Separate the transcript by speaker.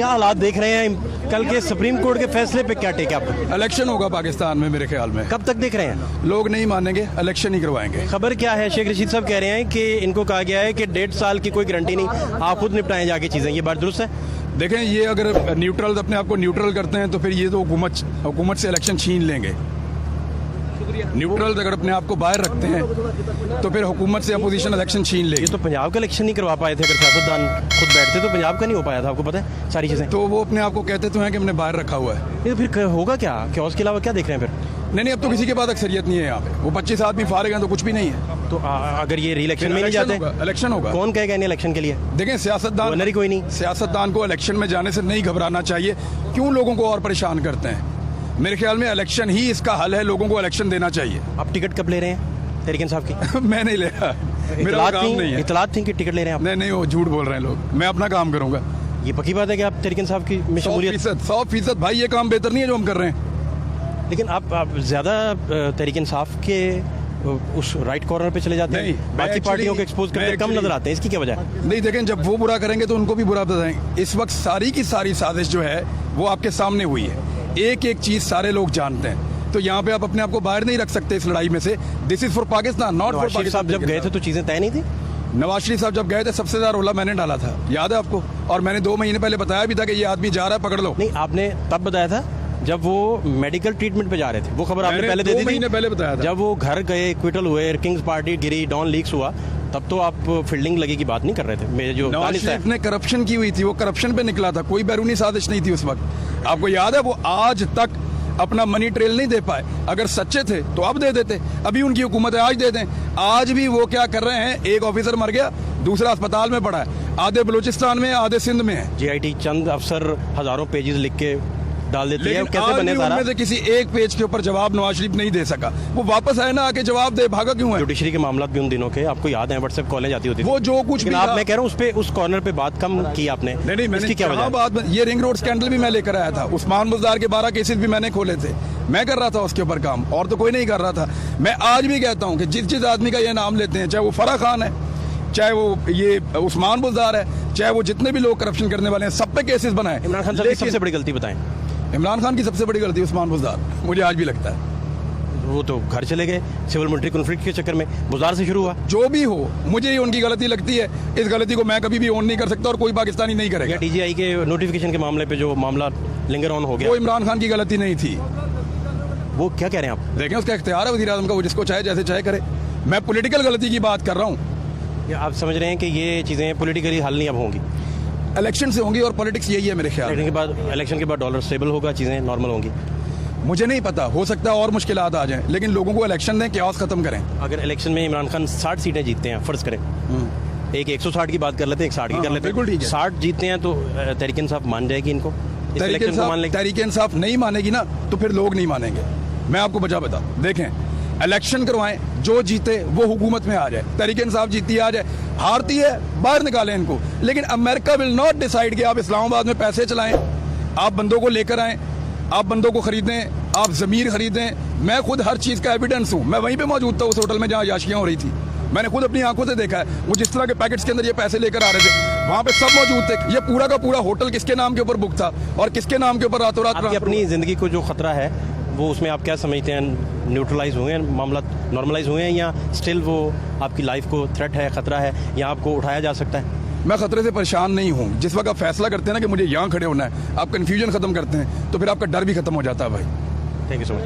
Speaker 1: क्या हालात देख रहे हैं कल के सुप्रीम कोर्ट के फैसले पे, क्या टेक है आपका?
Speaker 2: इलेक्शन होगा पाकिस्तान में मेरे ख्याल में।
Speaker 1: कब तक देख रहे हैं?
Speaker 2: लोग नहीं मानेंगे, इलेक्शन ही करवाएंगे।
Speaker 1: खबर क्या है? शेख रशीद साहब कह रहे हैं कि इनको कहा गया है कि 1.5 साल की कोई गारंटी नहीं, आप खुद निपटाएं जाके चीजें। ये बात दुरुस्त है?
Speaker 2: देखें, ये अगर न्यूट्रल अपने आप को न्यूट्रल करते हैं तो फिर ये तो हुकूमत से इलेक्शन छीन लेंगे। न्यूट्रल अगर अपने आप को बाहर रखते हैं तो फिर हुकूमत से अपोजिशन इलेक्शन छीन लेगी।
Speaker 1: ये तो पंजाब का इलेक्शन नहीं करवा पाए थे, अगर सियासतदान खुद बैठते तो पंजाब का नहीं हो पाया था, आपको पता है सारी चीजें।
Speaker 2: तो वो अपने आप को कहते तो हैं कि हमने बाहर रखा हुआ है।
Speaker 1: ये तो फिर होगा क्या उसके अलावा क्या देख रहे हैं फिर?
Speaker 2: नहीं, अब तो किसी के पास अक्सरियत नहीं है यहाँ पे। वो 25 आदमी फारिग हैं तो कुछ भी नहीं है।
Speaker 1: तो अगर ये री इलेक्शन में नहीं जाते,
Speaker 2: इलेक्शन होगा।
Speaker 1: कौन कहेगा नहीं इलेक्शन के लिए?
Speaker 2: देखें, सियासतदान को इलेक्शन में जाने से नहीं घबराना चाहिए। क्यों लोगों को और परेशान करते हैं? मेरे ख्याल में इलेक्शन ही इसका हल है, लोगों को इलेक्शन देना चाहिए।
Speaker 1: आप टिकट कब ले रहे हैं तहरीक इंसाफ की?
Speaker 2: मैं नहीं ले रहा, मेरा काम नहीं है।
Speaker 1: इतलात थी कि टिकट ले रहे हैं आप?
Speaker 2: नहीं, वो झूठ बोल रहे हैं लोग। मैं अपना काम करूंगा।
Speaker 1: ये पक्की बात है कि आप तहरीक इंसाफ की में शमूलियत?
Speaker 2: 100% भाई, ये काम बेहतर नहीं है जो हम कर रहे हैं।
Speaker 1: लेकिन आप ज्यादा तहरीक इंसाफ के उस राइट कॉर्नर पे चले जाते हैं, बाकी पार्टियों को एक्सपोज करके कम नजर आते हैं, इसकी क्या वजह है?
Speaker 2: नहीं, देखें, जब वो बुरा करेंगे तो उनको भी बुरा बताएंगे। इस वक्त सारी की सारी साजिश जो है वो आपके सामने हुई है। एक एक चीज सारे लोग जानते हैं, तो यहाँ पे आप अपने आप को बाहर नहीं रख सकते इस लड़ाई में से। This is for Pakistan, not for Pakistan.
Speaker 1: साहब जब गए थे तो चीजें तय नहीं थी?
Speaker 2: नवाज शरीफ साहब जब गए थे सबसे ज्यादा रोला मैंने डाला था, याद है आपको? और मैंने 2 महीने पहले बताया भी था कि ये आदमी जा रहा है, पकड़ लो।
Speaker 1: नहीं, आपने तब बताया था जब वो मेडिकल ट्रीटमेंट पे जा रहे थे। वो खबर आपने पहले दे दी थी।
Speaker 2: 2 महीने पहले बताया था।
Speaker 1: जब वो घर गए, क्विटल हुए, किंग्स पार्टी गिरी, डॉन लीक्स हुआ, तब तो आप फील्डिंग लगी की बात नहीं कर रहे थे। मेरे जो
Speaker 2: नवाज शरीफ ने करप्शन की हुई थी, वो करप्शन पे निकला था, कोई बैरूनी साजिश नहीं थी उस वक्त। आपको याद है? वो आज तक अपना मनी ट्रेल नहीं दे पाए। अगर सच्चे थे तो अब दे देते। अभी उनकी हुकूमत है, आज दे दें। आज भी वो क्या कर रहे हैं, एक ऑफिसर मर गया, दूसरा अस्पताल में पड़ा है, आधे बलूचिस्तान में, आधे सिंध में है।
Speaker 1: जीआईटी चंद अफसर हजारों पेजेस लिख के डाल देती है, कैसे बने सारा?
Speaker 2: उनमें से किसी एक पेज के ऊपर जवाब नवाज शरीफ नहीं दे सका। वो वापस आए ना, आके जवाब दे, भागा क्यों है?
Speaker 1: जुडिशरी के मामला भी उन दिनों के आपको याद है, व्हाट्सएप कॉलें जाती होती थी।
Speaker 2: वो जो कुछ भी
Speaker 1: आप, मैं कह रहा हूँ उस कॉर्नर पे बात कम की आपने।
Speaker 2: नहीं, मैंने
Speaker 1: क्या
Speaker 2: बात, ये रिंग रोड स्कैंडल भी मैं लेकर आया था। उस्मान बुज़दार के 12 केसेस भी मैंने खोले थे। मैं कर रहा था उसके ऊपर काम, और तो कोई नहीं कर रहा था। मैं आज भी कहता हूँ कि जिस आदमी का ये नाम लेते हैं, चाहे वो फराह खान है, चाहे वो ये उस्मान बुज़दार है, चाहे वो जितने भी लोग करप्शन करने वाले हैं, सब पे केसेस बनाए।
Speaker 1: इमरान खान साहब की सबसे बड़ी गलती बताएं।
Speaker 2: इमरान खान की सबसे बड़ी गलती उस्मान बुज़दार, मुझे आज भी लगता है।
Speaker 1: वो तो घर चले गए सिविल मिलिट्री कॉन्फ्लिक्ट के चक्कर में, बुज़दार से शुरू हुआ।
Speaker 2: जो भी हो, मुझे ये उनकी गलती लगती है। इस गलती को मैं कभी भी ऑन नहीं कर सकता और कोई पाकिस्तानी नहीं करेगा।
Speaker 1: डीजीआई के नोटिफिकेशन के मामले पे जो मामला लिंगर ऑन हो गया,
Speaker 2: वो इमरान खान की गलती नहीं थी।
Speaker 1: वो क्या कह रहे हैं आप?
Speaker 2: देखें, उसका इख्तियार है वज़ीर आज़म का, वो जिसको चाहे जैसे चाहे करे। मैं पॉलिटिकल गलती की बात कर रहा हूँ।
Speaker 1: आप समझ रहे हैं कि ये चीज़ें पॉलिटिकली हल नहीं अब होंगी?
Speaker 2: इलेक्शन से होंगी, और पॉलिटिक्स यही है मेरे ख्याल।
Speaker 1: इलेक्शन के बाद डॉलर स्टेबल होगा, चीज़ें नॉर्मल होंगी।
Speaker 2: मुझे नहीं पता, हो सकता है और मुश्किलात आ जाएं, लेकिन लोगों को इलेक्शन दें, क्यास खत्म करें।
Speaker 1: अगर इलेक्शन में इमरान खान 60 सीटें जीतते हैं, फर्ज करें, एक 160 की बात कर लेते हैं, एक 60 की कर लेते हैं,
Speaker 2: बिल्कुल ठीक है।
Speaker 1: 60 जीतते हैं तो तहरीक इंसाफ मान जाएगी इनको?
Speaker 2: तहरीक इंसाफ नहीं मानेगी ना, तो फिर लोग नहीं मानेंगे। मैं आपको बता देखें, इलेक्शन करवाएं, जो जीते वो हुकूमत में आ जाए। तहरीक इंसाफ जीती आ जाए, हारती है बाहर निकालें इनको। लेकिन अमेरिका विल नॉट डिसाइड कि आप इस्लामाबाद में पैसे चलाएं, आप बंदों को लेकर आएं, आप बंदों को खरीदें, आप ज़मीर खरीदें। मैं खुद हर चीज़ का एविडेंस हूँ। मैं वहीं पे मौजूद था उस होटल में जहाँ याशियाँ हो रही थी। मैंने खुद अपनी आंखों से देखा है। वो जिस तरह के पैकेट्स के अंदर ये पैसे लेकर आ रहे थे, वहाँ पे सब मौजूद थे। ये पूरा का पूरा होटल किसके नाम के ऊपर बुक था और किसके नाम के ऊपर रातों रात
Speaker 1: अपनी ज़िंदगी को जो खतरा है वो, उसमें आप क्या समझते हैं? न्यूट्रलाइज हुए हैं मामला, नॉर्मलाइज हुए हैं, या स्टिल वो आपकी लाइफ को थ्रेट है, खतरा है, या आपको उठाया जा सकता है?
Speaker 2: मैं खतरे से परेशान नहीं हूँ। जिस वक्त आप फैसला करते हैं ना कि मुझे यहाँ खड़े होना है, आप कन्फ्यूजन खत्म करते हैं, तो फिर आपका डर भी खत्म हो जाता है भाई।
Speaker 1: Thank you so much.